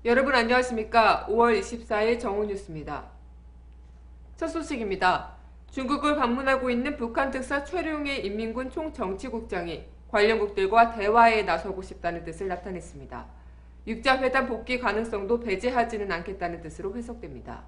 여러분 안녕하십니까? 5월 24일 정오뉴스입니다. 첫 소식입니다. 중국을 방문하고 있는 북한 특사 최룡해 인민군 총정치국장이 관련국들과 대화에 나서고 싶다는 뜻을 나타냈습니다. 육자회담 복귀 가능성도 배제하지는 않겠다는 뜻으로 해석됩니다.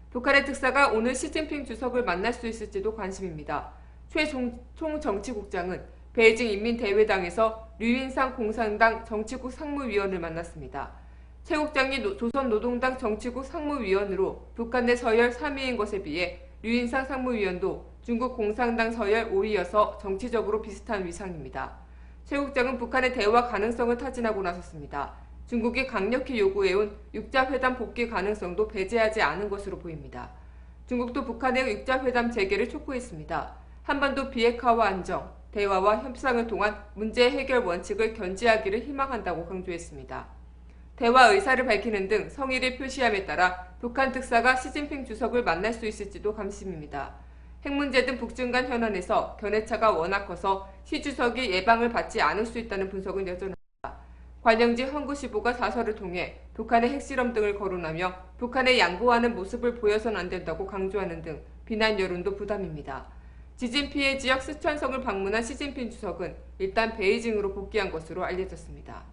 북한의 특사가 오늘 시진핑 주석을 만날 수 있을지도 관심입니다. 최 총정치국장은 베이징 인민대회당에서 류인상 공산당 정치국 상무위원을 만났습니다. 최 국장이 조선노동당 정치국 상무위원으로 북한 내 서열 3위인 것에 비해 류인상 상무위원도 중국 공산당 서열 5위여서 정치적으로 비슷한 위상입니다. 최 국장은 북한의 대화 가능성을 타진하고 나섰습니다. 중국이 강력히 요구해온 육자회담 복귀 가능성도 배제하지 않은 것으로 보입니다. 중국도 북한의 육자회담 재개를 촉구했습니다. 한반도 비핵화와 안정, 대화와 협상을 통한 문제 해결 원칙을 견지하기를 희망한다고 강조했습니다. 대화 의사를 밝히는 등 성의를 표시함에 따라 북한 특사가 시진핑 주석을 만날 수 있을지도 관심입니다. 핵 문제 등 북중 간 현안에서 견해차가 워낙 커서 시 주석이 예방을 받지 않을 수 있다는 분석은 여전합니다. 관영지 헌구시보가 사설을 통해 북한의 핵실험 등을 거론하며 북한에 양보하는 모습을 보여선 안 된다고 강조하는 등 비난 여론도 부담입니다. 지진 피해 지역 스촨성을 방문한 시진핑 주석은 일단 베이징으로 복귀한 것으로 알려졌습니다.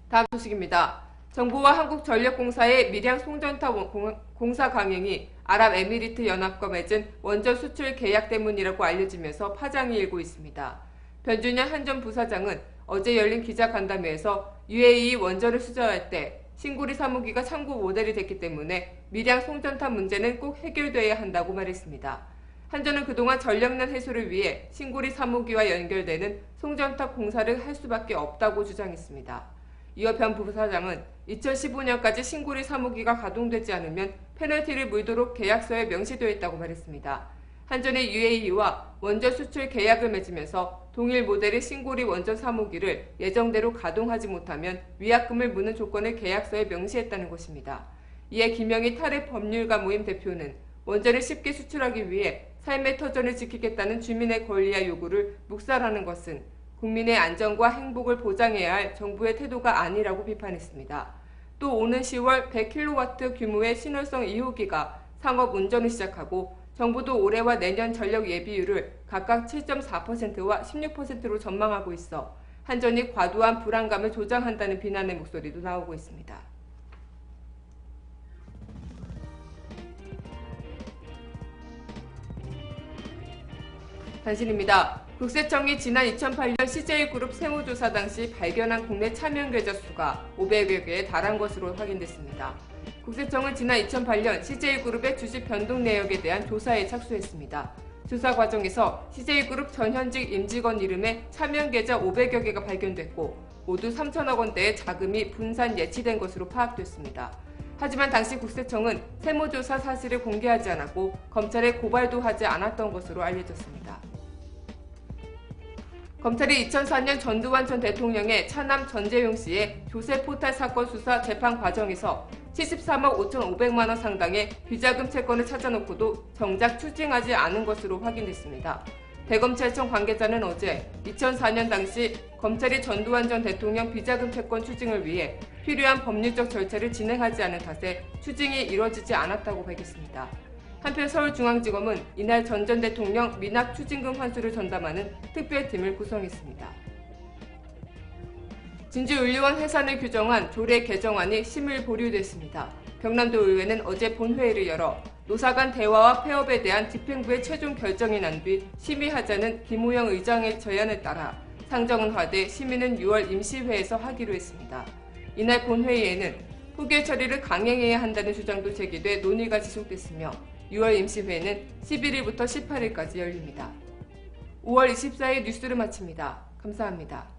다음 소식입니다. 정부와 한국전력공사의 밀양 송전탑 공사 강행이 아랍에미리트 연합과 맺은 원전 수출 계약 때문이라고 알려지면서 파장이 일고 있습니다. 변준현 한전 부사장은 어제 열린 기자간담회에서 UAE 원전을 수주할 때 신고리 3호기가 참고 모델이 됐기 때문에 밀양 송전탑 문제는 꼭 해결돼야 한다고 말했습니다. 한전은 그동안 전력난 해소를 위해 신고리 3호기와 연결되는 송전탑 공사를 할 수밖에 없다고 주장했습니다. 이어 변 부사장은 2015년까지 신고리 3호기가 가동되지 않으면 페널티를 물도록 계약서에 명시되어 있다고 말했습니다. 한전의 UAE와 원전 수출 계약을 맺으면서 동일 모델의 신고리 원전 3호기를 예정대로 가동하지 못하면 위약금을 무는 조건을 계약서에 명시했다는 것입니다. 이에 김영희 탈핵 법률가 모임 대표는 원전을 쉽게 수출하기 위해 삶의 터전을 지키겠다는 주민의 권리와 요구를 묵살하는 것은 국민의 안전과 행복을 보장해야 할 정부의 태도가 아니라고 비판했습니다. 또 오는 10월 100kW 규모의 신월성 2호기가 상업 운전을 시작하고 정부도 올해와 내년 전력 예비율을 각각 7.4%와 16%로 전망하고 있어 한전이 과도한 불안감을 조장한다는 비난의 목소리도 나오고 있습니다. 단신입니다. 국세청이 지난 2008년 CJ그룹 세무조사 당시 발견한 국내 차명 계좌 수가 500여 개에 달한 것으로 확인됐습니다. 국세청은 지난 2008년 CJ그룹의 주식 변동 내역에 대한 조사에 착수했습니다. 조사 과정에서 CJ그룹 전현직 임직원 이름의 차명 계좌 500여 개가 발견됐고 모두 3천억 원대의 자금이 분산 예치된 것으로 파악됐습니다. 하지만 당시 국세청은 세무조사 사실을 공개하지 않았고 검찰에 고발도 하지 않았던 것으로 알려졌습니다. 검찰이 2004년 전두환 전 대통령의 차남 전재용 씨의 조세 포탈 사건 수사 재판 과정에서 73억 5,500만 원 상당의 비자금 채권을 찾아놓고도 정작 추징하지 않은 것으로 확인됐습니다. 대검찰청 관계자는 어제 2004년 당시 검찰이 전두환 전 대통령 비자금 채권 추징을 위해 필요한 법률적 절차를 진행하지 않은 탓에 추징이 이뤄지지 않았다고 밝혔습니다. 한편 서울중앙지검은 이날 전 대통령 미납 추징금 환수를 전담하는 특별팀을 구성했습니다. 진주의료원 해산을 규정한 조례 개정안이 심의 보류됐습니다. 경남도의회는 어제 본회의를 열어 노사 간 대화와 폐업에 대한 집행부의 최종 결정이 난 뒤 심의하자는 김호영 의장의 제안에 따라 상정은 하되 심의는 6월 임시회에서 하기로 했습니다. 이날 본회의에는 후계 처리를 강행해야 한다는 주장도 제기돼 논의가 지속됐으며 6월 임시회는 11일부터 18일까지 열립니다. 5월 24일 뉴스를 마칩니다. 감사합니다.